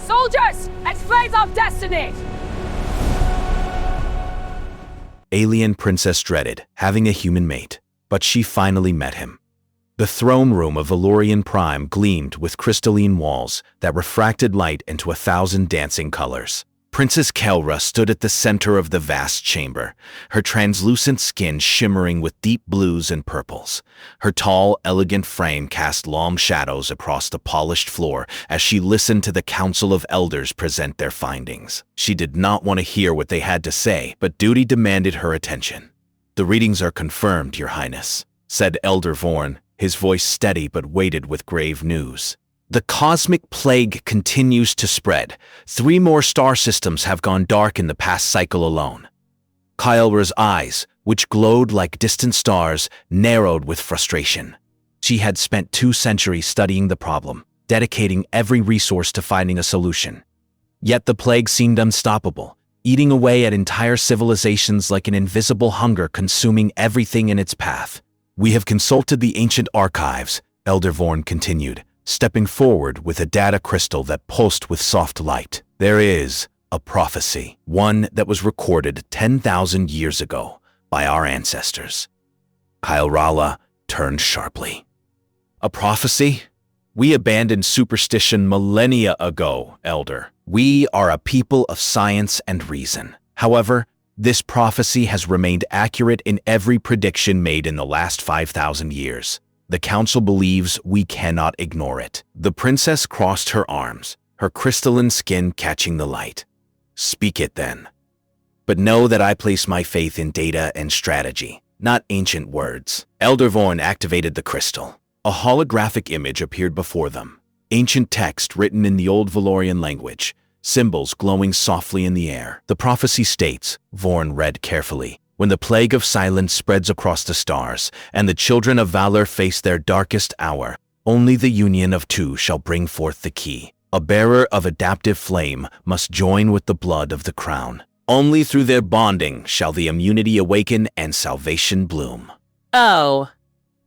Soldiers, explains of destiny! Alien Princess dreaded having a human mate, but she finally met him. The throne room of Valorian Prime gleamed with crystalline walls that refracted light into 1,000 dancing colors. Princess Kelra stood at the center of the vast chamber, her translucent skin shimmering with deep blues and purples. Her tall, elegant frame cast long shadows across the polished floor as she listened to the Council of Elders present their findings. She did not want to hear what they had to say, but duty demanded her attention. "The readings are confirmed, Your Highness," said Elder Vorn, his voice steady but weighted with grave news. "The cosmic plague continues to spread. 3 more star systems have gone dark in the past cycle alone." Kyle's eyes, which glowed like distant stars, narrowed with frustration. She had spent 2 centuries studying the problem, dedicating every resource to finding a solution. Yet the plague seemed unstoppable, eating away at entire civilizations like an invisible hunger consuming everything in its path. "We have consulted the ancient archives," Elder Vorn continued, stepping forward with a data crystal that pulsed with soft light. "There is a prophecy, one that was recorded 10,000 years ago by our ancestors." Kyle Rala turned sharply. "A prophecy? We abandoned superstition millennia ago, Elder. We are a people of science and reason. However, this prophecy has remained accurate in every prediction made in the last 5,000 years. The Council believes we cannot ignore it." The princess crossed her arms, her crystalline skin catching the light. "Speak it then. But know that I place my faith in data and strategy, not ancient words." Elder Vorn activated the crystal. A holographic image appeared before them. Ancient text written in the old Valorian language, symbols glowing softly in the air. "The prophecy states," Vorn read carefully, "when the plague of silence spreads across the stars, and the children of valor face their darkest hour, only the union of 2 shall bring forth the key. A bearer of adaptive flame must join with the blood of the crown. Only through their bonding shall the immunity awaken and salvation bloom." Oh.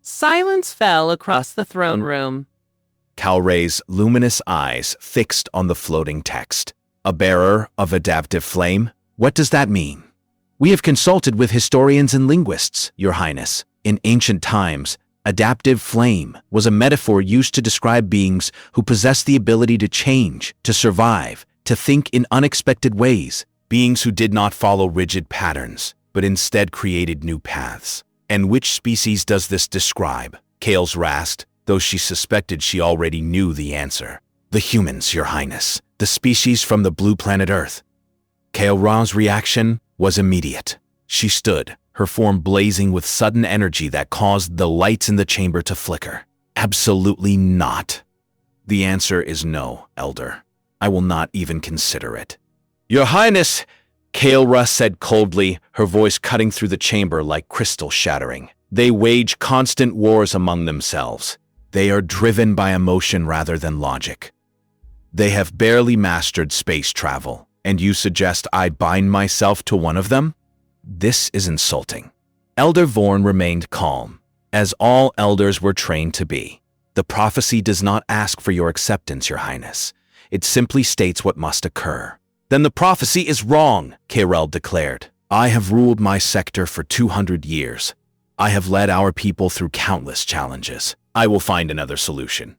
Silence fell across the throne room. Calray's luminous eyes fixed on the floating text. "A bearer of adaptive flame? What does that mean?" "We have consulted with historians and linguists, Your Highness. In ancient times, adaptive flame was a metaphor used to describe beings who possess the ability to change, to survive, to think in unexpected ways. Beings who did not follow rigid patterns, but instead created new paths." "And which species does this describe?" Kales rasped, though she suspected she already knew the answer. "The humans, Your Highness. The species from the blue planet Earth." Kale Ra's reaction was immediate. She stood, her form blazing with sudden energy that caused the lights in the chamber to flicker. "Absolutely not." "The answer is no, Elder. I will not even consider it." "Your Highness," Kale Ra said coldly, her voice cutting through the chamber like crystal shattering. "They wage constant wars among themselves. They are driven by emotion rather than logic. They have barely mastered space travel, and you suggest I bind myself to one of them? This is insulting." Elder Vorn remained calm, as all elders were trained to be. "The prophecy does not ask for your acceptance, Your Highness. It simply states what must occur." "Then the prophecy is wrong," Kairel declared. "I have ruled my sector for 200 years. I have led our people through countless challenges. I will find another solution.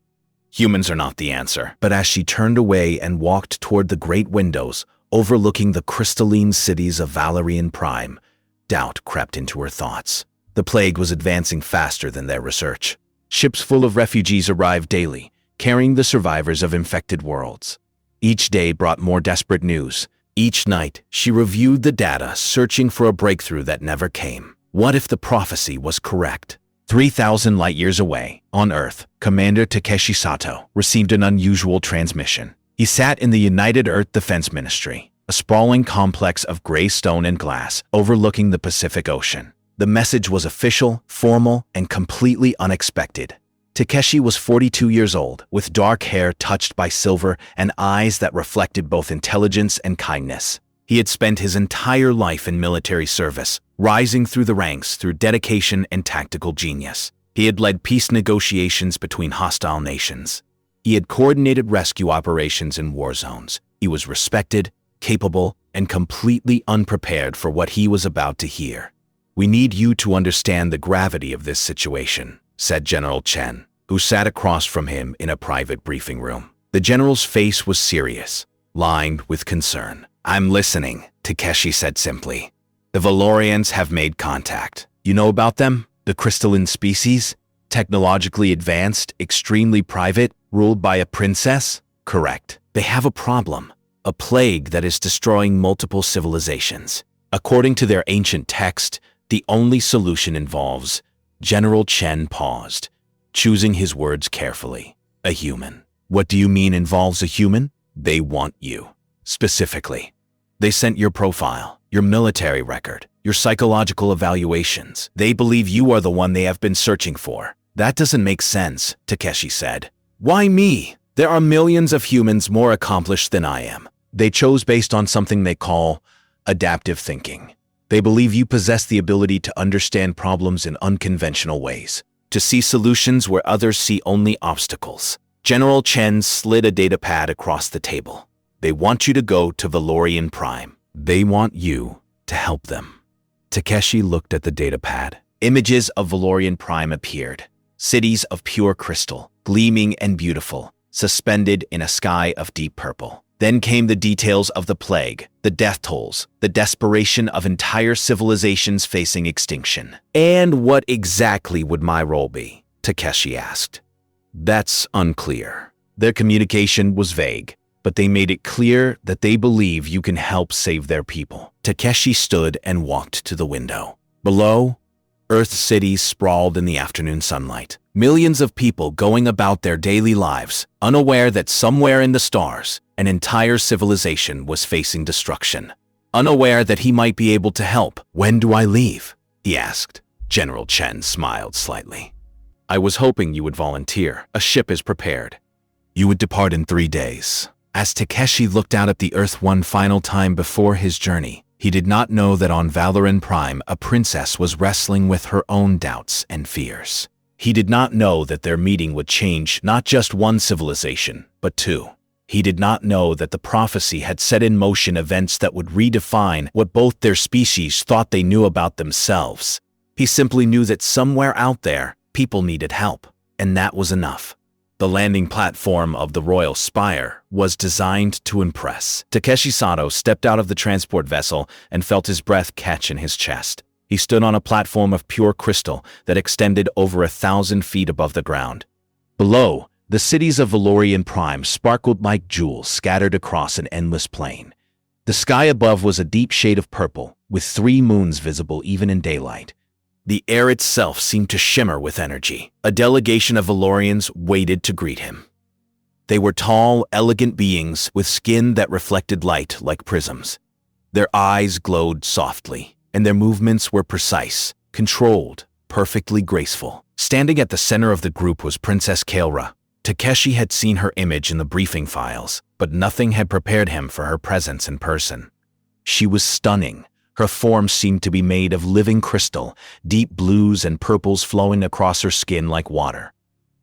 Humans are not the answer." But as she turned away and walked toward the great windows overlooking the crystalline cities of Valerian Prime, doubt crept into her thoughts. The plague was advancing faster than their research. Ships full of refugees arrived daily, carrying the survivors of infected worlds. Each day brought more desperate news. Each night, she reviewed the data, searching for a breakthrough that never came. What if the prophecy was correct? 3,000 light-years away, on Earth, Commander Takeshi Sato received an unusual transmission. He sat in the United Earth Defense Ministry, a sprawling complex of gray stone and glass overlooking the Pacific Ocean. The message was official, formal, and completely unexpected. Takeshi was 42 years old, with dark hair touched by silver and eyes that reflected both intelligence and kindness. He had spent his entire life in military service, rising through the ranks through dedication and tactical genius. He had led peace negotiations between hostile nations. He had coordinated rescue operations in war zones. He was respected, capable, and completely unprepared for what he was about to hear. "We need you to understand the gravity of this situation," said General Chen, who sat across from him in a private briefing room. The general's face was serious, lined with concern. "I'm listening," Takeshi said simply. "The Valorians have made contact. You know about them? The crystalline species? Technologically advanced, extremely private, ruled by a princess?" "Correct. They have a problem. A plague that is destroying multiple civilizations. According to their ancient text, the only solution involves—" General Chen paused, choosing his words carefully. "A human." "What do you mean involves a human?" "They want you. Specifically. They sent your profile, your military record, your psychological evaluations. They believe you are the one they have been searching for." "That doesn't make sense," Takeshi said. "Why me? There are millions of humans more accomplished than I am." "They chose based on something they call adaptive thinking. They believe you possess the ability to understand problems in unconventional ways, to see solutions where others see only obstacles." General Chen slid a datapad across the table. "They want you to go to Valorian Prime. They want you to help them." Takeshi looked at the datapad. Images of Valorian Prime appeared. Cities of pure crystal, gleaming and beautiful, suspended in a sky of deep purple. Then came the details of the plague, the death tolls, the desperation of entire civilizations facing extinction. "And what exactly would my role be?" Takeshi asked. "That's unclear." Their communication was vague, but they made it clear that they believe you can help save their people. Takeshi stood and walked to the window. Below, Earth cities sprawled in the afternoon sunlight. Millions of people going about their daily lives, unaware that somewhere in the stars, an entire civilization was facing destruction. Unaware that he might be able to help. "When do I leave?" he asked. General Chen smiled slightly. "I was hoping you would volunteer. A ship is prepared. You would depart in 3 days." As Takeshi looked out at the Earth one final time before his journey, he did not know that on Valorian Prime a princess was wrestling with her own doubts and fears. He did not know that their meeting would change not just one civilization, but two. He did not know that the prophecy had set in motion events that would redefine what both their species thought they knew about themselves. He simply knew that somewhere out there, people needed help, and that was enough. The landing platform of the Royal Spire was designed to impress. Takeshi Sato stepped out of the transport vessel and felt his breath catch in his chest. He stood on a platform of pure crystal that extended over 1,000 feet above the ground. Below, the cities of Valorian Prime sparkled like jewels scattered across an endless plain. The sky above was a deep shade of purple, with 3 moons visible even in daylight. The air itself seemed to shimmer with energy. A delegation of Valorians waited to greet him. They were tall, elegant beings with skin that reflected light like prisms. Their eyes glowed softly, and their movements were precise, controlled, perfectly graceful. Standing at the center of the group was Princess Kaelra. Takeshi had seen her image in the briefing files, but nothing had prepared him for her presence in person. She was stunning. Her form seemed to be made of living crystal, deep blues and purples flowing across her skin like water.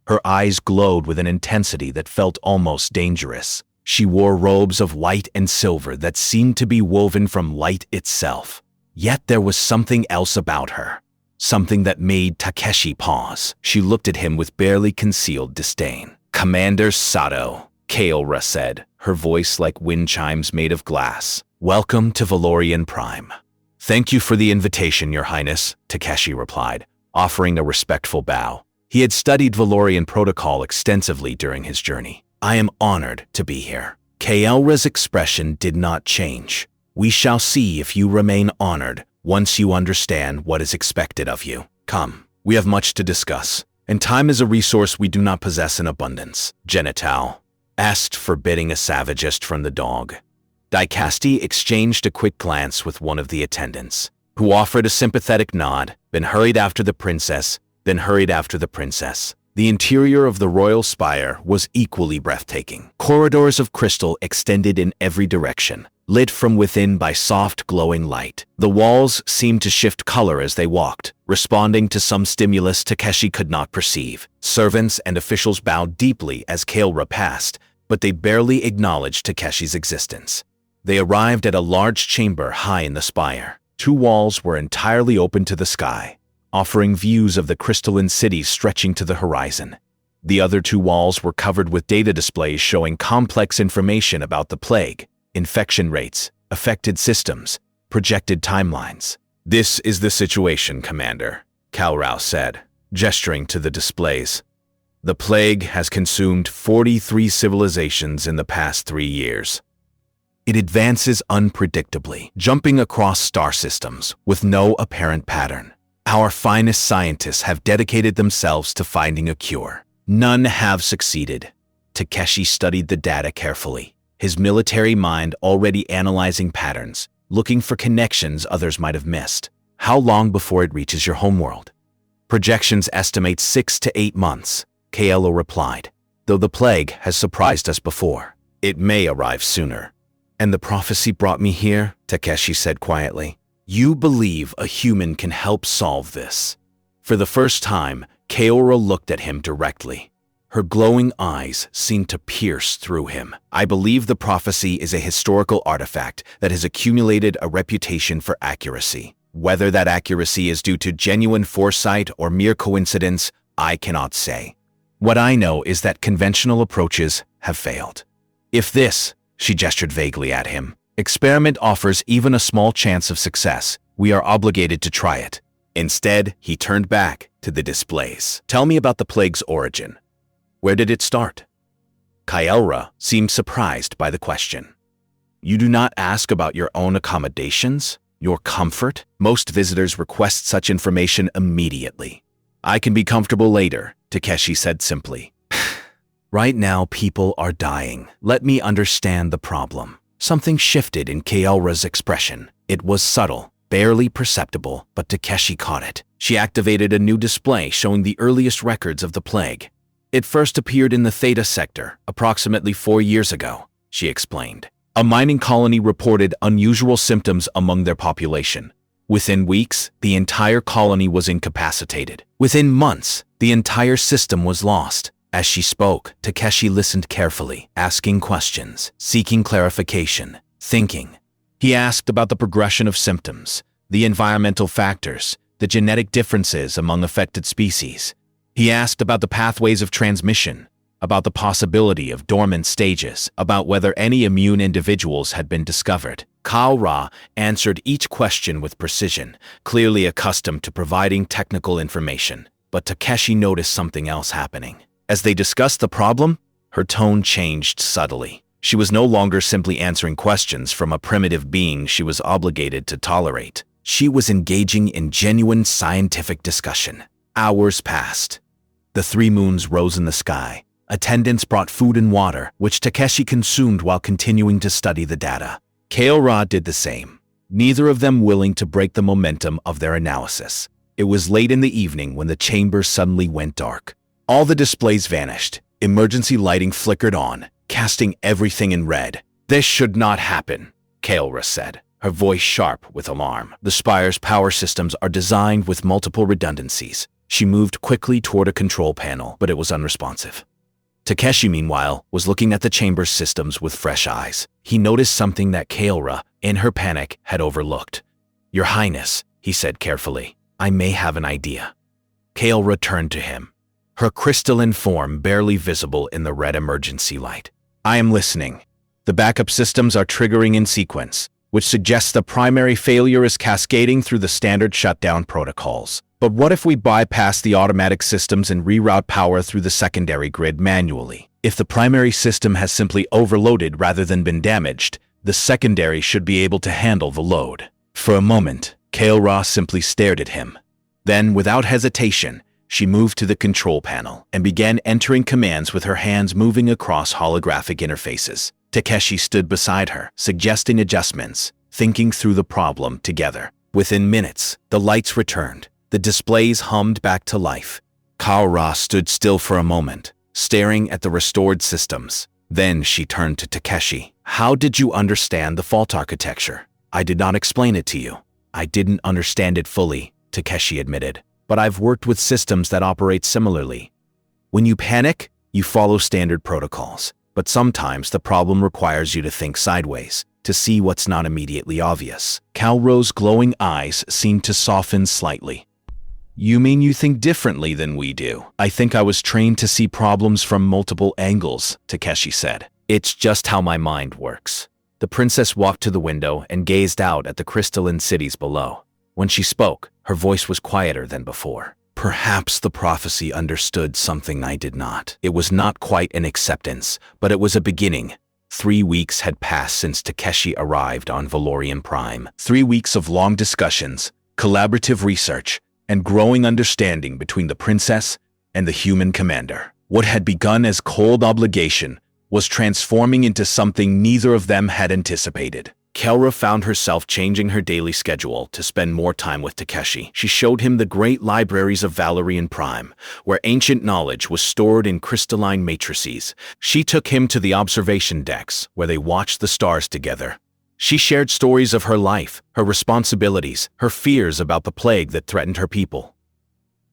Her eyes glowed with an intensity that felt almost dangerous. She wore robes of white and silver that seemed to be woven from light itself. Yet there was something else about her, something that made Takeshi pause. She looked at him with barely concealed disdain. "Commander Sato," Kaelra said, her voice like wind chimes made of glass. "Welcome to Valorian Prime." "Thank you for the invitation, Your Highness," Takeshi replied, offering a respectful bow. He had studied Valorian protocol extensively during his journey. "I am honored to be here." Kaelra's expression did not change. "We shall see if you remain honored once you understand what is expected of you. Come, we have much to discuss, and time is a resource we do not possess in abundance." Genital asked, forbidding a savagist from the dog. Daikasti exchanged a quick glance with one of the attendants, who offered a sympathetic nod, then hurried after the princess. The interior of the Royal Spire was equally breathtaking. Corridors of crystal extended in every direction. lit from within by soft, glowing light. The walls seemed to shift color as they walked, responding to some stimulus Takeshi could not perceive. Servants and officials bowed deeply as Kael'ra passed, but they barely acknowledged Takeshi's existence. They arrived at a large chamber high in the spire. 2 walls were entirely open to the sky, offering views of the crystalline city stretching to the horizon. The other 2 walls were covered with data displays showing complex information about the plague, infection rates, affected systems, projected timelines. "This is the situation, Commander," Kael'ra said, gesturing to the displays. "The plague has consumed 43 civilizations in the past 3 years. It advances unpredictably, jumping across star systems with no apparent pattern. Our finest scientists have dedicated themselves to finding a cure. None have succeeded." Takeshi studied the data carefully, his military mind already analyzing patterns, looking for connections others might have missed. "How long before it reaches your homeworld?" "Projections estimate 6 to 8 months, Kael'ra replied. "Though the plague has surprised us before, it may arrive sooner." "And the prophecy brought me here," Takeshi said quietly. "You believe a human can help solve this?" For the first time, Kael'ra looked at him directly. Her glowing eyes seemed to pierce through him. "I believe the prophecy is a historical artifact that has accumulated a reputation for accuracy. Whether that accuracy is due to genuine foresight or mere coincidence, I cannot say. What I know is that conventional approaches have failed. If this," she gestured vaguely at him, "experiment offers even a small chance of success, we are obligated to try it." Instead, he turned back to the displays. "Tell me about the plague's origin. Where did it start?" Kael'ra seemed surprised by the question. "You do not ask about your own accommodations, your comfort? Most visitors request such information immediately." "I can be comfortable later," Takeshi said simply. "Right now, people are dying. Let me understand the problem." Something shifted in Kael'ra's expression. It was subtle, barely perceptible, but Takeshi caught it. She activated a new display showing the earliest records of the plague. "It first appeared in the Theta sector, approximately 4 years ago," she explained. "A mining colony reported unusual symptoms among their population. Within weeks, the entire colony was incapacitated. Within months, the entire system was lost." As she spoke, Takeshi listened carefully, asking questions, seeking clarification, thinking. He asked about the progression of symptoms, the environmental factors, the genetic differences among affected species. He asked about the pathways of transmission, about the possibility of dormant stages, about whether any immune individuals had been discovered. Kael'ra answered each question with precision, clearly accustomed to providing technical information. But Takeshi noticed something else happening. As they discussed the problem, her tone changed subtly. She was no longer simply answering questions from a primitive being she was obligated to tolerate. She was engaging in genuine scientific discussion. Hours passed. The 3 moons rose in the sky. Attendants brought food and water, which Takeshi consumed while continuing to study the data. Kael'ra did the same, neither of them willing to break the momentum of their analysis. It was late in the evening when the chamber suddenly went dark. All the displays vanished. Emergency lighting flickered on, casting everything in red. "This should not happen," Kael'ra said, her voice sharp with alarm. "The spire's power systems are designed with multiple redundancies." She moved quickly toward a control panel, but it was unresponsive. Takeshi, meanwhile, was looking at the chamber's systems with fresh eyes. He noticed something that Kael'ra, in her panic, had overlooked. "Your Highness," he said carefully, "I may have an idea." Kael'ra turned to him, her crystalline form barely visible in the red emergency light. "I am listening. The backup systems are triggering in sequence, which suggests the primary failure is cascading through the standard shutdown protocols. But what if we bypass the automatic systems and reroute power through the secondary grid manually? If the primary system has simply overloaded rather than been damaged, the secondary should be able to handle the load." For a moment, Kael'ra simply stared at him. Then, without hesitation, she moved to the control panel and began entering commands with her hands moving across holographic interfaces. Takeshi stood beside her, suggesting adjustments, thinking through the problem together. Within minutes, the lights returned. The displays hummed back to life. Kael'ra stood still for a moment, staring at the restored systems. Then she turned to Takeshi. How did you understand the fault architecture? I did not explain it to you. I didn't understand it fully, Takeshi admitted. But I've worked with systems that operate similarly. When you panic, you follow standard protocols. But sometimes the problem requires you to think sideways, to see what's not immediately obvious. Calro's glowing eyes seemed to soften slightly. You mean you think differently than we do? I think I was trained to see problems from multiple angles, Takeshi said. It's just how my mind works. The princess walked to the window and gazed out at the crystalline cities below. When she spoke, her voice was quieter than before. Perhaps the prophecy understood something I did not. It was not quite an acceptance, but it was a beginning. 3 weeks had passed since Takeshi arrived on Valorian Prime. 3 weeks of long discussions, collaborative research, and growing understanding between the princess and the human commander. What had begun as cold obligation was transforming into something neither of them had anticipated. Kelra found herself changing her daily schedule to spend more time with Takeshi. She showed him the great libraries of Valorian Prime, where ancient knowledge was stored in crystalline matrices. She took him to the observation decks, where they watched the stars together. She shared stories of her life, her responsibilities, her fears about the plague that threatened her people.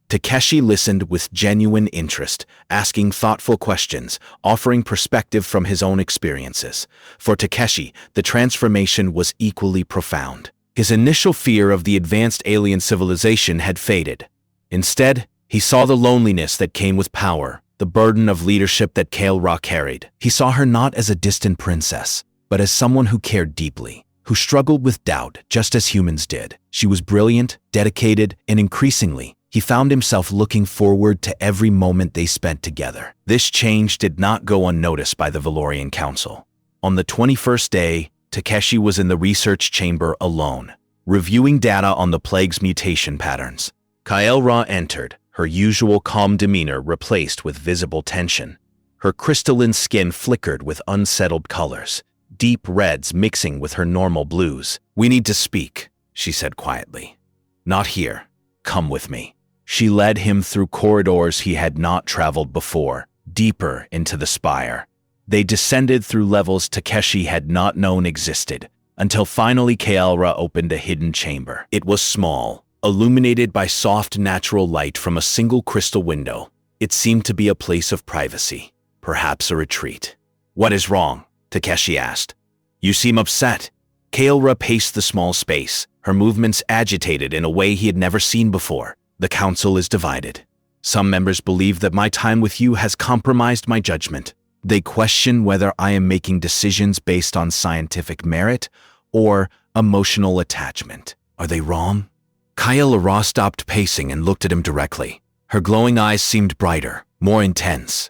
Takeshi listened with genuine interest, asking thoughtful questions, offering perspective from his own experiences. For Takeshi, the transformation was equally profound. His initial fear of the advanced alien civilization had faded. Instead, he saw the loneliness that came with power, the burden of leadership that Kael'ra carried. He saw her not as a distant princess, but as someone who cared deeply, who struggled with doubt just as humans did. She was brilliant, dedicated, and increasingly, he found himself looking forward to every moment they spent together. This change did not go unnoticed by the Valorian Council. On the 21st day, Takeshi was in the research chamber alone, reviewing data on the plague's mutation patterns. Kael'ra entered, her usual calm demeanor replaced with visible tension. Her crystalline skin flickered with unsettled colors, deep reds mixing with her normal blues. We need to speak, she said quietly. Not here. Come with me. She led him through corridors he had not traveled before, deeper into the spire. They descended through levels Takeshi had not known existed, until finally Kael'ra opened a hidden chamber. It was small, illuminated by soft natural light from a single crystal window. It seemed to be a place of privacy, perhaps a retreat. What is wrong? Takeshi asked. You seem upset. Kael'ra paced the small space, her movements agitated in a way he had never seen before. The council is divided. Some members believe that my time with you has compromised my judgment. They question whether I am making decisions based on scientific merit or emotional attachment. Are they wrong? Kael'ra stopped pacing and looked at him directly. Her glowing eyes seemed brighter, more intense.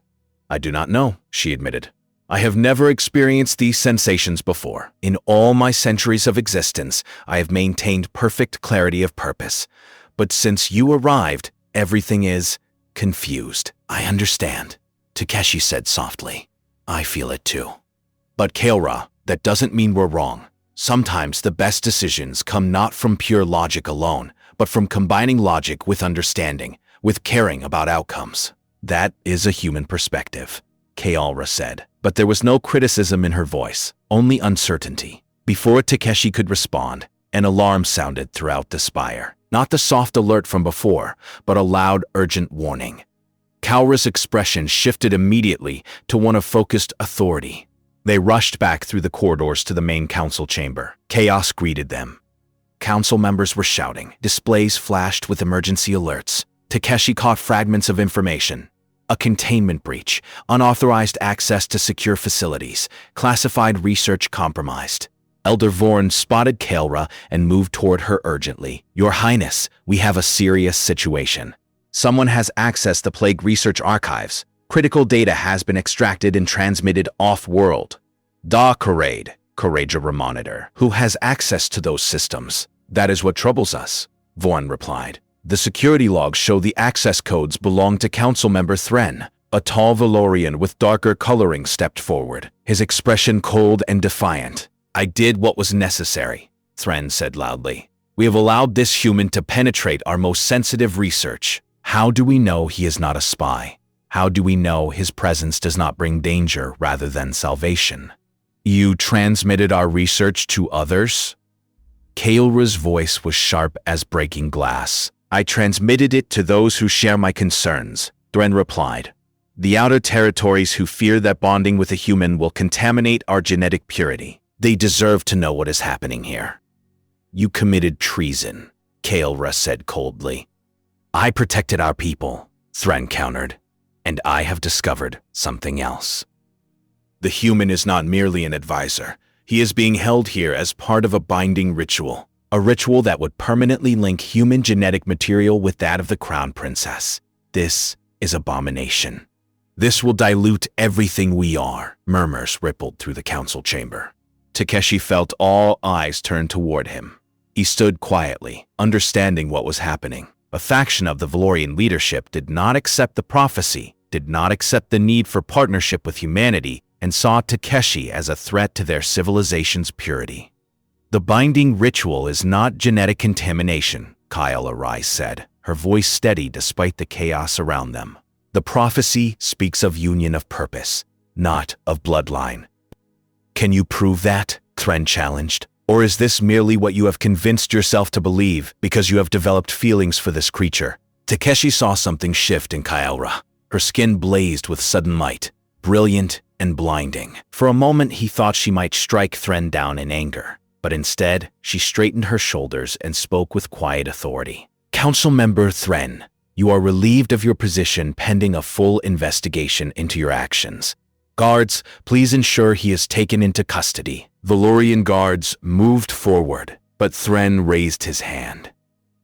I do not know, she admitted. I have never experienced these sensations before. In all my centuries of existence, I have maintained perfect clarity of purpose. But since you arrived, everything is confused. I understand, Takeshi said softly. I feel it too. But Kael'ra, that doesn't mean we're wrong. Sometimes the best decisions come not from pure logic alone, but from combining logic with understanding, with caring about outcomes. That is a human perspective, Kael'ra said. But there was no criticism in her voice, only uncertainty. Before Takeshi could respond, an alarm sounded throughout the spire. Not the soft alert from before, but a loud, urgent warning. Kael'ra's expression shifted immediately to one of focused authority. They rushed back through the corridors to the main council chamber. Chaos greeted them. Council members were shouting. Displays flashed with emergency alerts. Takeshi caught fragments of information. A containment breach, unauthorized access to secure facilities, classified research compromised. Elder Vorn spotted Kael'ra and moved toward her urgently. Your Highness, we have a serious situation. Someone has accessed the Plague Research Archives. Critical data has been extracted and transmitted off-world. Da Karade, Courageous Monitor. Who has access to those systems? That is what troubles us, Vorn replied. The security logs show the access codes belong to Council Member Thren. A tall Valorian with darker coloring stepped forward, his expression cold and defiant. I did what was necessary, Thren said loudly. We have allowed this human to penetrate our most sensitive research. How do we know he is not a spy? How do we know his presence does not bring danger rather than salvation? You transmitted our research to others? Kaelra's voice was sharp as breaking glass. I transmitted it to those who share my concerns, Thren replied. The outer territories who fear that bonding with a human will contaminate our genetic purity. They deserve to know what is happening here. You committed treason, Kaelra said coldly. I protected our people, Thren countered, and I have discovered something else. The human is not merely an advisor. He is being held here as part of a binding ritual, a ritual that would permanently link human genetic material with that of the crown princess. This is abomination. This will dilute everything we are, murmurs rippled through the council chamber. Takeshi felt all eyes turn toward him. He stood quietly, understanding what was happening. A faction of the Valorian leadership did not accept the prophecy, did not accept the need for partnership with humanity, and saw Takeshi as a threat to their civilization's purity. The binding ritual is not genetic contamination, Kaelra Rai said, her voice steady despite the chaos around them. The prophecy speaks of union of purpose, not of bloodline. Can you prove that? Thren challenged. Or is this merely what you have convinced yourself to believe because you have developed feelings for this creature? Takeshi saw something shift in Kaelra. Her skin blazed with sudden light, brilliant and blinding. For a moment he thought she might strike Thren down in anger, but instead she straightened her shoulders and spoke with quiet authority. Council Member Thren, you are relieved of your position pending a full investigation into your actions. Guards, please ensure he is taken into custody. Valorian guards moved forward, but Thren raised his hand.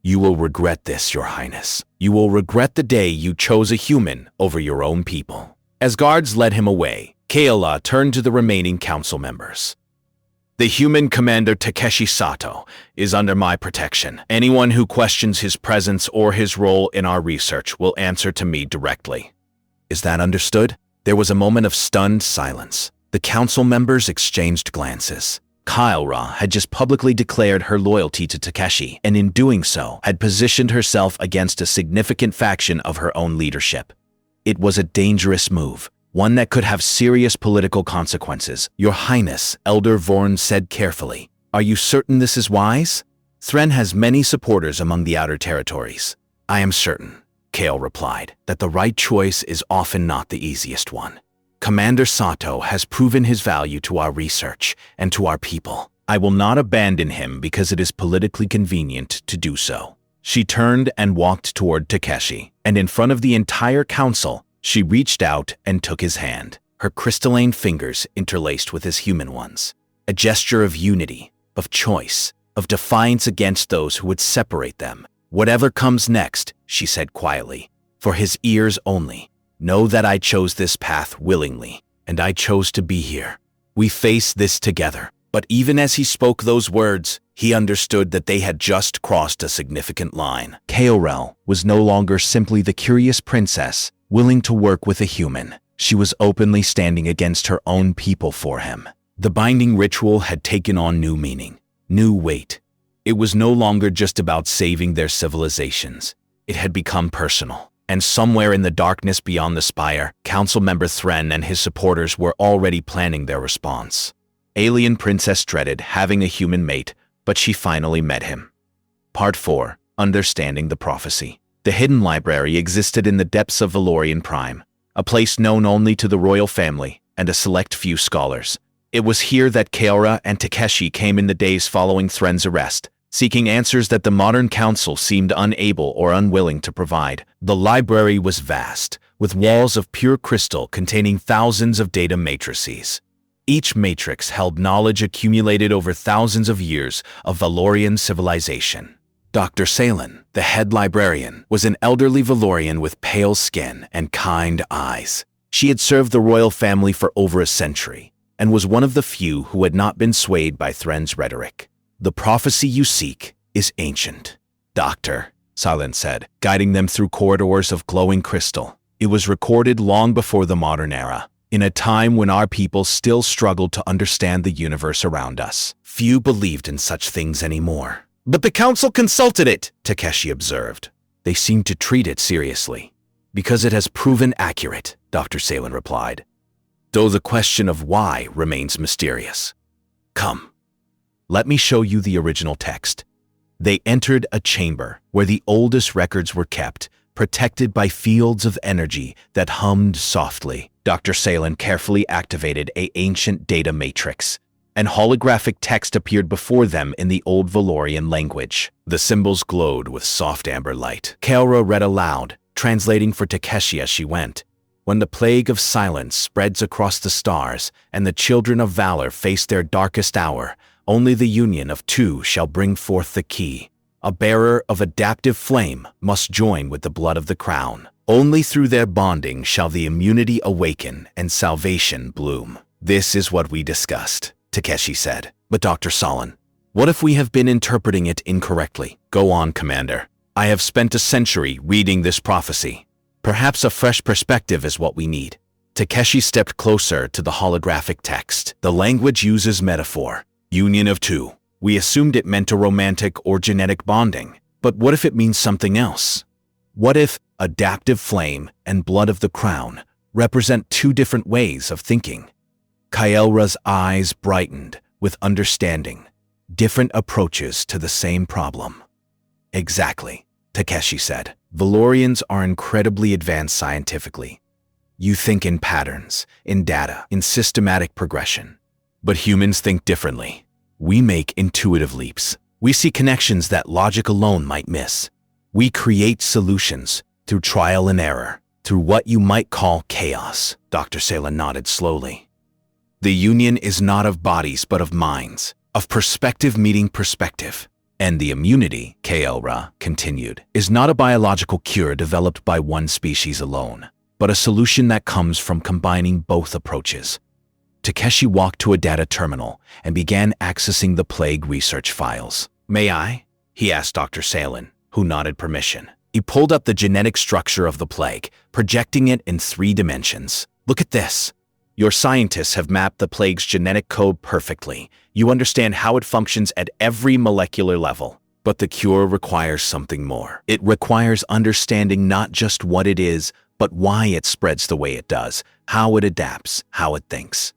You will regret this, Your Highness. You will regret the day you chose a human over your own people. As guards led him away, Kaelra turned to the remaining council members. The human commander Takeshi Sato is under my protection. Anyone who questions his presence or his role in our research will answer to me directly. Is that understood? There was a moment of stunned silence. The council members exchanged glances. Kaelra had just publicly declared her loyalty to Takeshi, and in doing so, had positioned herself against a significant faction of her own leadership. It was a dangerous move, one that could have serious political consequences. Your Highness, Elder Vorn said carefully. Are you certain this is wise? Thren has many supporters among the outer territories. I am certain, Kael replied, that the right choice is often not the easiest one. Commander Sato has proven his value to our research and to our people. I will not abandon him because it is politically convenient to do so. She turned and walked toward Takeshi, and in front of the entire council, she reached out and took his hand, her crystalline fingers interlaced with his human ones. A gesture of unity, of choice, of defiance against those who would separate them. Whatever comes next, she said quietly, for his ears only, know that I chose this path willingly, and I chose to be here. We face this together. But even as he spoke those words, he understood that they had just crossed a significant line. Kaelra was no longer simply the curious princess, willing to work with a human. She was openly standing against her own people for him. The binding ritual had taken on new meaning, new weight. It was no longer just about saving their civilizations. It had become personal. And somewhere in the darkness beyond the spire, Council Member Thren and his supporters were already planning their response. Alien Princess dreaded having a human mate, but she finally met him. Part 4. Understanding the Prophecy. The hidden library existed in the depths of Valorian Prime, a place known only to the royal family and a select few scholars. It was here that Kaelra and Takeshi came in the days following Thren's arrest, seeking answers that the modern council seemed unable or unwilling to provide. The library was vast, with walls of pure crystal containing thousands of data matrices. Each matrix held knowledge accumulated over thousands of years of Valorian civilization. Dr. Salen, the head librarian, was an elderly Valorian with pale skin and kind eyes. She had served the royal family for over a century, and was one of the few who had not been swayed by Thren's rhetoric. The prophecy you seek is ancient. Doctor, Salen said, guiding them through corridors of glowing crystal. It was recorded long before the modern era, in a time when our people still struggled to understand the universe around us. Few believed in such things anymore. But the council consulted it, Takeshi observed. They seemed to treat it seriously. Because it has proven accurate, Dr. Salen replied, though the question of why remains mysterious. Come, let me show you the original text. They entered a chamber where the oldest records were kept, protected by fields of energy that hummed softly. Dr. Salen carefully activated an ancient data matrix, and holographic text appeared before them in the old Valorian language. The symbols glowed with soft amber light. Kaora read aloud, translating for Takeshi as she went. When the plague of silence spreads across the stars and the children of valor face their darkest hour, only the union of two shall bring forth the key. A bearer of adaptive flame must join with the blood of the crown. Only through their bonding shall the immunity awaken and salvation bloom. This is what we discussed, Takeshi said. But Dr. Salen, what if we have been interpreting it incorrectly? Go on, Commander. I have spent a century reading this prophecy. Perhaps a fresh perspective is what we need. Takeshi stepped closer to the holographic text. The language uses metaphor. Union of two. We assumed it meant a romantic or genetic bonding. But what if it means something else? What if adaptive flame and blood of the crown represent two different ways of thinking? Kaelra's eyes brightened with understanding. Different approaches to the same problem. Exactly, Takeshi said. Valorians are incredibly advanced scientifically. You think in patterns, in data, in systematic progression. But humans think differently. We make intuitive leaps. We see connections that logic alone might miss. We create solutions through trial and error, through what you might call chaos. Dr. Salen nodded slowly. The union is not of bodies but of minds, of perspective meeting perspective. And the immunity, Kaelra continued, is not a biological cure developed by one species alone, but a solution that comes from combining both approaches. Takeshi walked to a data terminal and began accessing the plague research files. May I? He asked Dr. Salen, who nodded permission. He pulled up the genetic structure of the plague, projecting it in 3 dimensions. Look at this. Your scientists have mapped the plague's genetic code perfectly. You understand how it functions at every molecular level. But the cure requires something more. It requires understanding not just what it is, but why it spreads the way it does, how it adapts, how it thinks.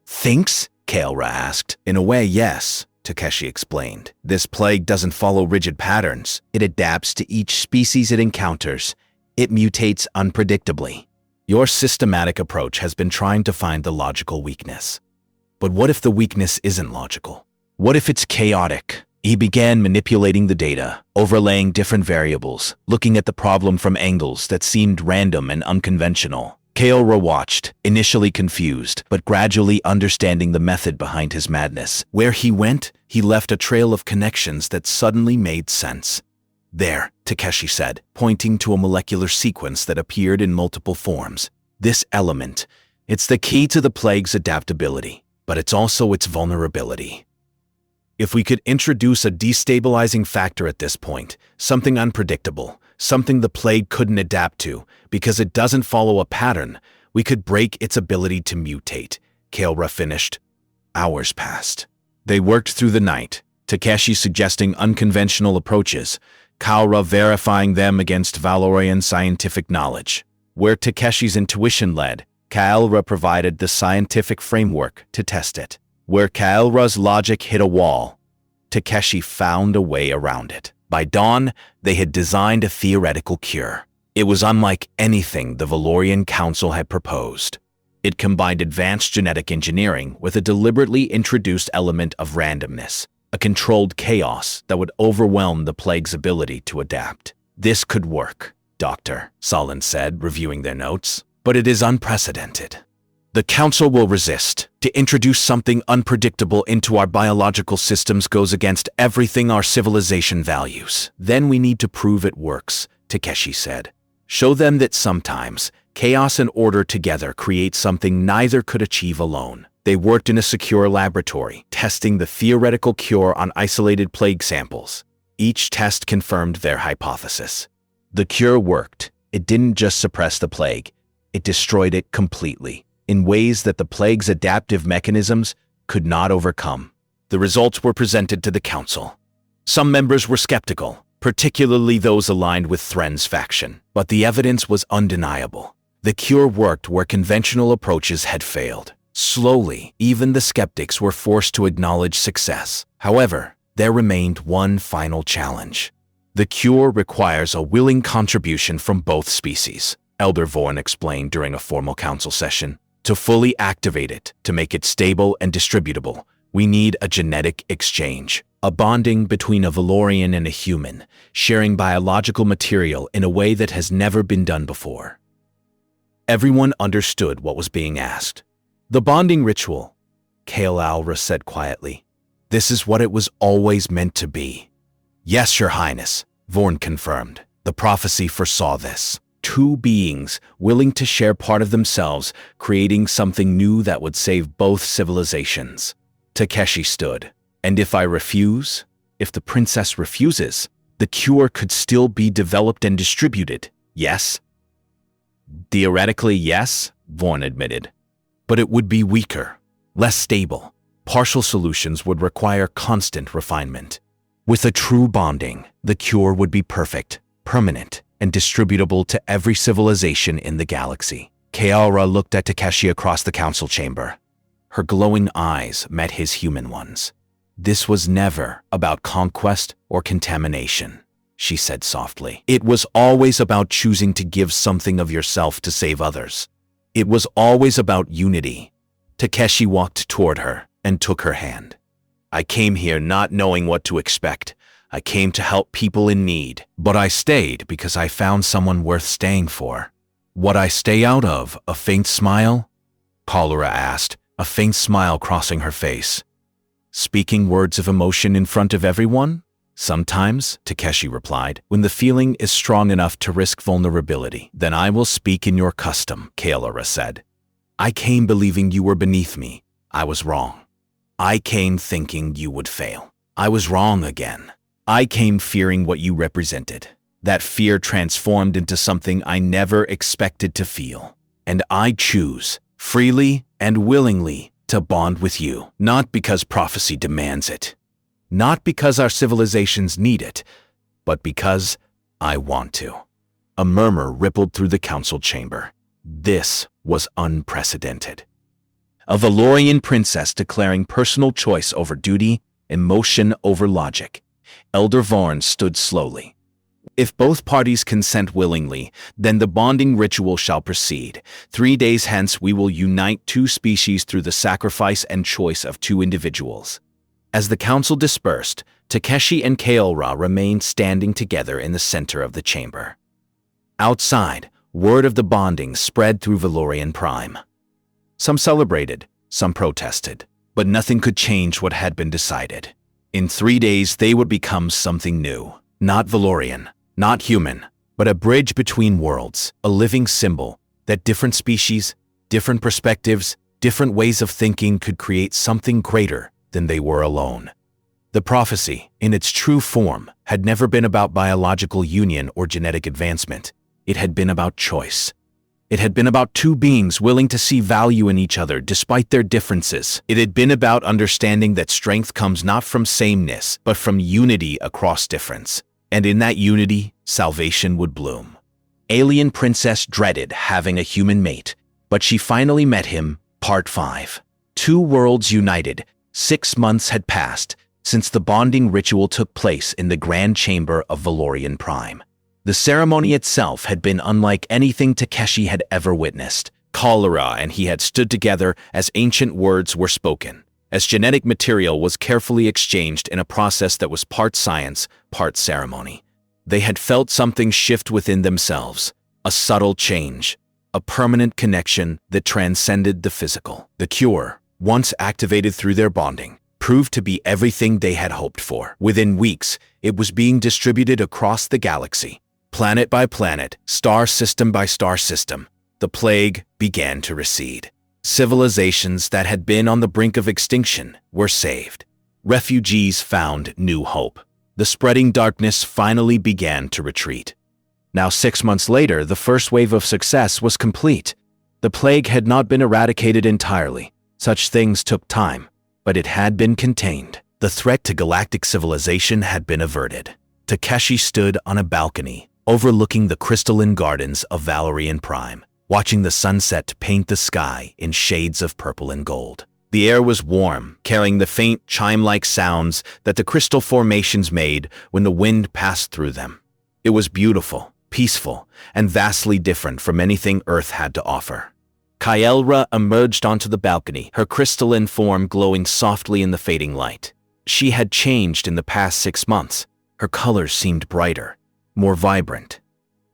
Thinks? Kaelra asked. In a way, yes, Takeshi explained. This plague doesn't follow rigid patterns. It adapts to each species it encounters. It mutates unpredictably. Your systematic approach has been trying to find the logical weakness. But what if the weakness isn't logical? What if it's chaotic? He began manipulating the data, overlaying different variables, looking at the problem from angles that seemed random and unconventional. Kaelra watched, initially confused, but gradually understanding the method behind his madness. Where he went, he left a trail of connections that suddenly made sense. There, Takeshi said, pointing to a molecular sequence that appeared in multiple forms. This element, it's the key to the plague's adaptability, but it's also its vulnerability. If we could introduce a destabilizing factor at this point, something unpredictable, something the plague couldn't adapt to, because it doesn't follow a pattern, we could break its ability to mutate, Kaelra finished. Hours passed. They worked through the night, Takeshi suggesting unconventional approaches, Kaora verifying them against Valorian scientific knowledge. Where Takeshi's intuition led, Kaelra provided the scientific framework to test it. Where Kaelra's logic hit a wall, Takeshi found a way around it. By dawn, they had designed a theoretical cure. It was unlike anything the Valorian Council had proposed. It combined advanced genetic engineering with a deliberately introduced element of randomness, a controlled chaos that would overwhelm the plague's ability to adapt. This could work, Dr. Salen said, reviewing their notes, but it is unprecedented. The Council will resist. To introduce something unpredictable into our biological systems goes against everything our civilization values. Then we need to prove it works, Takeshi said. Show them that sometimes chaos and order together create something neither could achieve alone. They worked in a secure laboratory, testing the theoretical cure on isolated plague samples. Each test confirmed their hypothesis. The cure worked. It didn't just suppress the plague, it destroyed it completely, in ways that the plague's adaptive mechanisms could not overcome. The results were presented to the Council. Some members were skeptical. particularly those aligned with Thren's faction. But the evidence was undeniable. The cure worked where conventional approaches had failed. Slowly, even the skeptics were forced to acknowledge success. However, there remained one final challenge. The cure requires a willing contribution from both species, Elder Vorn explained during a formal council session. To fully activate it, to make it stable and distributable, we need a genetic exchange, a bonding between a Valorian and a human, sharing biological material in a way that has never been done before. Everyone understood what was being asked. The bonding ritual, Kael'Alra said quietly. This is what it was always meant to be. Yes, Your Highness, Vorn confirmed. The prophecy foresaw this. Two beings willing to share part of themselves, creating something new that would save both civilizations. Takeshi stood. And if I refuse? If the princess refuses, the cure could still be developed and distributed, yes? Theoretically, yes, Vorn admitted. But it would be weaker, less stable. Partial solutions would require constant refinement. With a true bonding, the cure would be perfect, permanent, and distributable to every civilization in the galaxy. Kael'Alra looked at Takeshi across the council chamber. Her glowing eyes met his human ones. This was never about conquest or contamination, she said softly. It was always about choosing to give something of yourself to save others. It was always about unity. Takeshi walked toward her and took her hand. I came here not knowing what to expect. I came to help people in need, but I stayed because I found someone worth staying for. What I stay out of, a faint smile? Kael'Alra asked, a faint smile crossing her face. Speaking words of emotion in front of everyone? Sometimes, Takeshi replied, when the feeling is strong enough to risk vulnerability. Then I will speak in your custom, Kael'Alra said. I came believing you were beneath me. I was wrong. I came thinking you would fail. I was wrong again. I came fearing what you represented. That fear transformed into something I never expected to feel. And I choose, freely and willingly, to bond with you, not because prophecy demands it, not because our civilizations need it, but because I want to. A murmur rippled through the council chamber. This was unprecedented. A Valorian princess declaring personal choice over duty, emotion over logic. Elder Vorn stood slowly. If both parties consent willingly, then the bonding ritual shall proceed. 3 days hence we will unite two species through the sacrifice and choice of two individuals. As the council dispersed, Takeshi and Kael'Alra remained standing together in the center of the chamber. Outside, word of the bonding spread through Valorian Prime. Some celebrated, some protested, but nothing could change what had been decided. In 3 days they would become something new. Not Valorian, not human, but a bridge between worlds, a living symbol that different species, different perspectives, different ways of thinking could create something greater than they were alone. The prophecy, in its true form, had never been about biological union or genetic advancement. It had been about choice. It had been about two beings willing to see value in each other despite their differences. It had been about understanding that strength comes not from sameness, but from unity across difference. And in that unity, salvation would bloom. Alien Princess dreaded having a human mate, but she finally met him. Part 5. Two worlds united. 6 months had passed since the bonding ritual took place in the Grand Chamber of Valorian Prime. The ceremony itself had been unlike anything Takeshi had ever witnessed. Kael'Alra and he had stood together as ancient words were spoken, as genetic material was carefully exchanged in a process that was part science, part ceremony. They had felt something shift within themselves, a subtle change, a permanent connection that transcended the physical. The cure, once activated through their bonding, proved to be everything they had hoped for. Within weeks, it was being distributed across the galaxy. Planet by planet, star system by star system, the plague began to recede. Civilizations that had been on the brink of extinction were saved. Refugees found new hope. The spreading darkness finally began to retreat. Now 6 months later, the first wave of success was complete. The plague had not been eradicated entirely. Such things took time, but it had been contained. The threat to galactic civilization had been averted. Takeshi stood on a balcony, overlooking the crystalline gardens of Valerian Prime, watching the sunset paint the sky in shades of purple and gold. The air was warm, carrying the faint chime-like sounds that the crystal formations made when the wind passed through them. It was beautiful, peaceful, and vastly different from anything Earth had to offer. Kaelra emerged onto the balcony, her crystalline form glowing softly in the fading light. She had changed in the past 6 months. Her colors seemed brighter, more vibrant.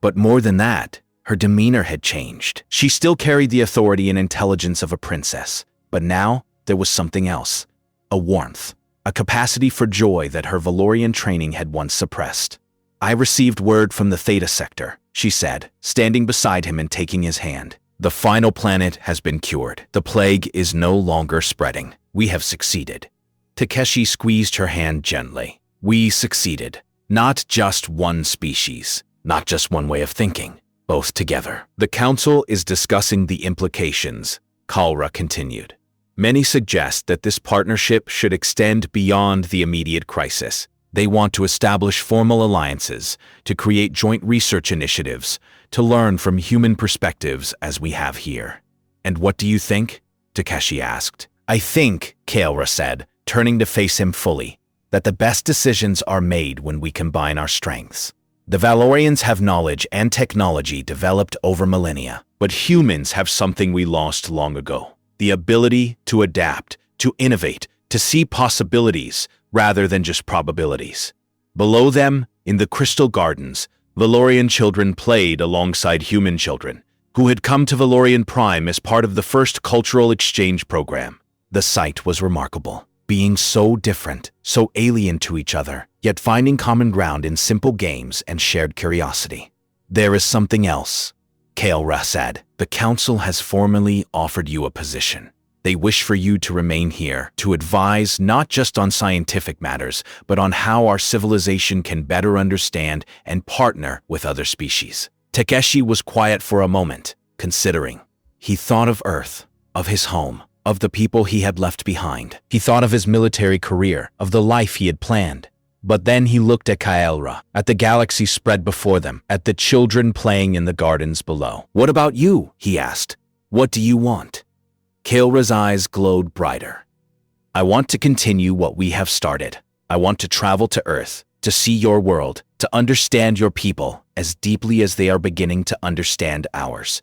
But more than that, her demeanor had changed. She still carried the authority and intelligence of a princess, but now there was something else. A warmth, a capacity for joy that her Valorian training had once suppressed. "I received word from the Theta sector," she said, standing beside him and taking his hand. "The final planet has been cured. The plague is no longer spreading. We have succeeded." Takeshi squeezed her hand gently. "We succeeded. Not just one species, not just one way of thinking, both together. The Council is discussing the implications," Kalra continued. "Many suggest that this partnership should extend beyond the immediate crisis. They want to establish formal alliances, to create joint research initiatives, to learn from human perspectives as we have here." "And what do you think?" Takeshi asked. "I think," Kaelra said, turning to face him fully, "that the best decisions are made when we combine our strengths. The Valorians have knowledge and technology developed over millennia, but humans have something we lost long ago. The ability to adapt, to innovate, to see possibilities rather than just probabilities. Below them, in the Crystal Gardens, Valorian children played alongside human children, who had come to Valorian Prime as part of the first cultural exchange program. The sight was remarkable, being so different, so alien to each other, yet finding common ground in simple games and shared curiosity. There is something else," Kaelra said. "The Council has formally offered you a position. They wish for you to remain here, to advise not just on scientific matters, but on how our civilization can better understand and partner with other species." Takeshi was quiet for a moment, considering. He thought of Earth, of his home, of the people he had left behind. He thought of his military career, of the life he had planned. But then he looked at Kaelra, at the galaxy spread before them, at the children playing in the gardens below. "What about you?" he asked. "What do you want?" Kaelra's eyes glowed brighter. "I want to continue what we have started. I want to travel to Earth, to see your world, to understand your people as deeply as they are beginning to understand ours.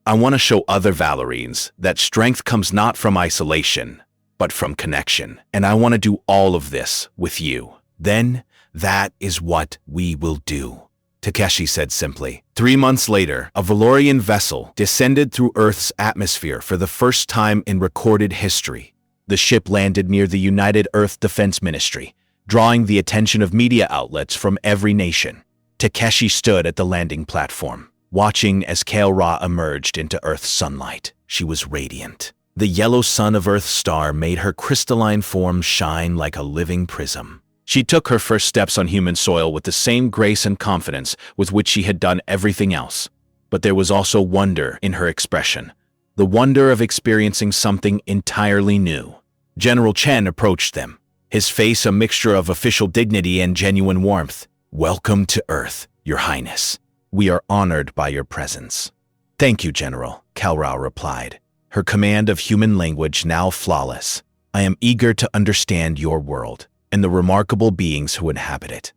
I want to show other Valorians that strength comes not from isolation, but from connection. And I want to do all of this with you. Then, that is what we will do," Takeshi said simply. 3 months later, a Valorian vessel descended through Earth's atmosphere for the first time in recorded history. The ship landed near the United Earth Defense Ministry, drawing the attention of media outlets from every nation. Takeshi stood at the landing platform, watching as Kaelra emerged into Earth's sunlight. She was radiant. The yellow sun of Earth's star made her crystalline form shine like a living prism. She took her first steps on human soil with the same grace and confidence with which she had done everything else. But there was also wonder in her expression, the wonder of experiencing something entirely new. General Chen approached them, his face a mixture of official dignity and genuine warmth. "Welcome to Earth, Your Highness. We are honored by your presence." "Thank you, General," Kaelra replied, her command of human language now flawless. "I am eager to understand your world and the remarkable beings who inhabit it."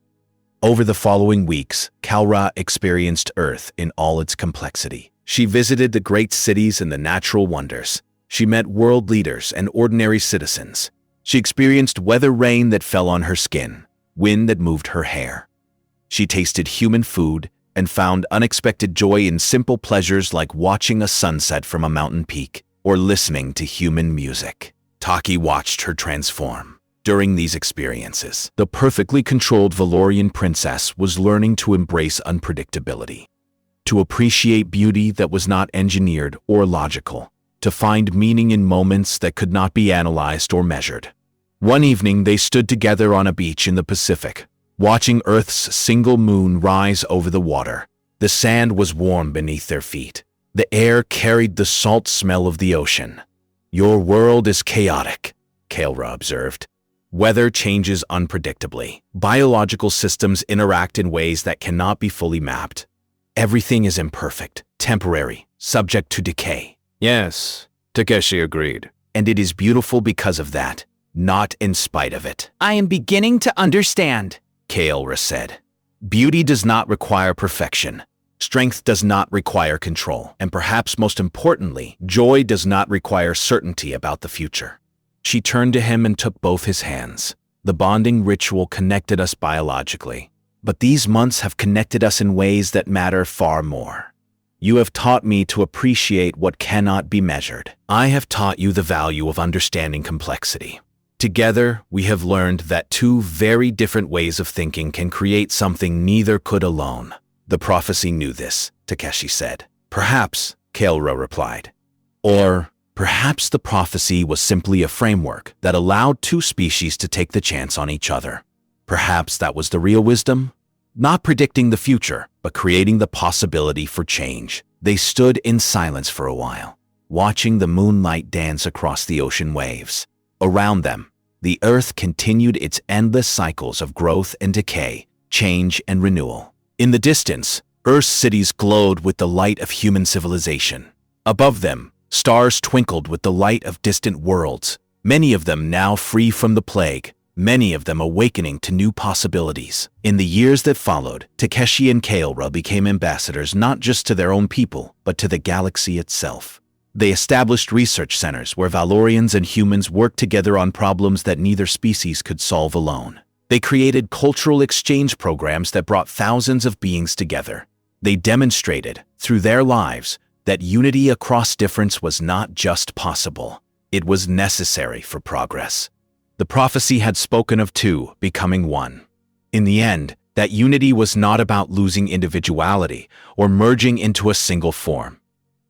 Over the following weeks, Kaelra experienced Earth in all its complexity. She visited the great cities and the natural wonders. She met world leaders and ordinary citizens. She experienced weather rain that fell on her skin, wind that moved her hair. She tasted human food and found unexpected joy in simple pleasures like watching a sunset from a mountain peak or listening to human music. Taki watched her transform. During these experiences, the perfectly controlled Valorian princess was learning to embrace unpredictability, to appreciate beauty that was not engineered or logical, to find meaning in moments that could not be analyzed or measured. One evening, they stood together on a beach in the Pacific, watching Earth's single moon rise over the water. The sand was warm beneath their feet. The air carried the salt smell of the ocean. "Your world is chaotic," Kaelra observed. Weather changes unpredictably. Biological systems interact in ways that cannot be fully mapped. Everything is imperfect, temporary, subject to decay. Yes, Takeshi agreed. And it is beautiful because of that, not in spite of it. I am beginning to understand. Kael'ra said. Beauty does not require perfection. Strength does not require control. And perhaps most importantly, joy does not require certainty about the future. She turned to him and took both his hands. The bonding ritual connected us biologically. But these months have connected us in ways that matter far more. You have taught me to appreciate what cannot be measured. I have taught you the value of understanding complexity. Together, we have learned that two very different ways of thinking can create something neither could alone. The prophecy knew this, Takeshi said. Perhaps, Kael'ra replied. Or perhaps the prophecy was simply a framework that allowed two species to take the chance on each other. Perhaps that was the real wisdom? Not predicting the future, but creating the possibility for change. They stood in silence for a while, watching the moonlight dance across the ocean waves. Around them, the earth continued its endless cycles of growth and decay, change and renewal. In the distance, Earth's cities glowed with the light of human civilization. Above them, stars twinkled with the light of distant worlds, many of them now free from the plague, many of them awakening to new possibilities. In the years that followed, Takeshi and Kael'ra became ambassadors not just to their own people, but to the galaxy itself. They established research centers where Valorians and humans worked together on problems that neither species could solve alone. They created cultural exchange programs that brought thousands of beings together. They demonstrated, through their lives, that unity across difference was not just possible, it was necessary for progress. The prophecy had spoken of two becoming one. In the end, that unity was not about losing individuality or merging into a single form.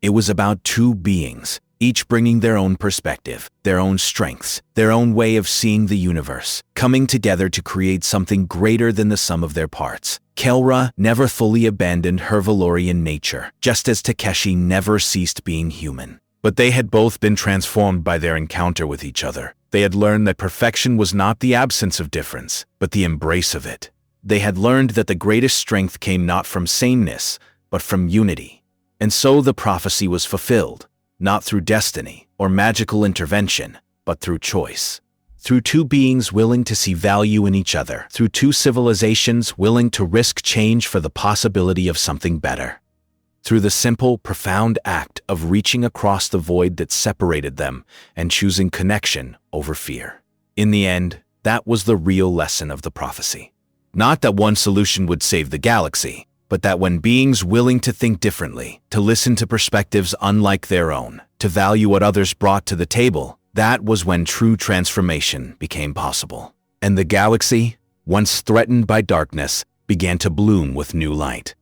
It was about two beings, each bringing their own perspective, their own strengths, their own way of seeing the universe, coming together to create something greater than the sum of their parts. Kael'ra never fully abandoned her Valorian nature, just as Takeshi never ceased being human. But they had both been transformed by their encounter with each other. They had learned that perfection was not the absence of difference, but the embrace of it. They had learned that the greatest strength came not from sameness, but from unity. And so the prophecy was fulfilled, not through destiny or magical intervention, but through choice. Through two beings willing to see value in each other, through two civilizations willing to risk change for the possibility of something better. Through the simple, profound act of reaching across the void that separated them and choosing connection over fear. In the end, that was the real lesson of the prophecy. Not that one solution would save the galaxy, but that when beings willing to think differently, to listen to perspectives unlike their own, to value what others brought to the table, that was when true transformation became possible. And the galaxy, once threatened by darkness, began to bloom with new light.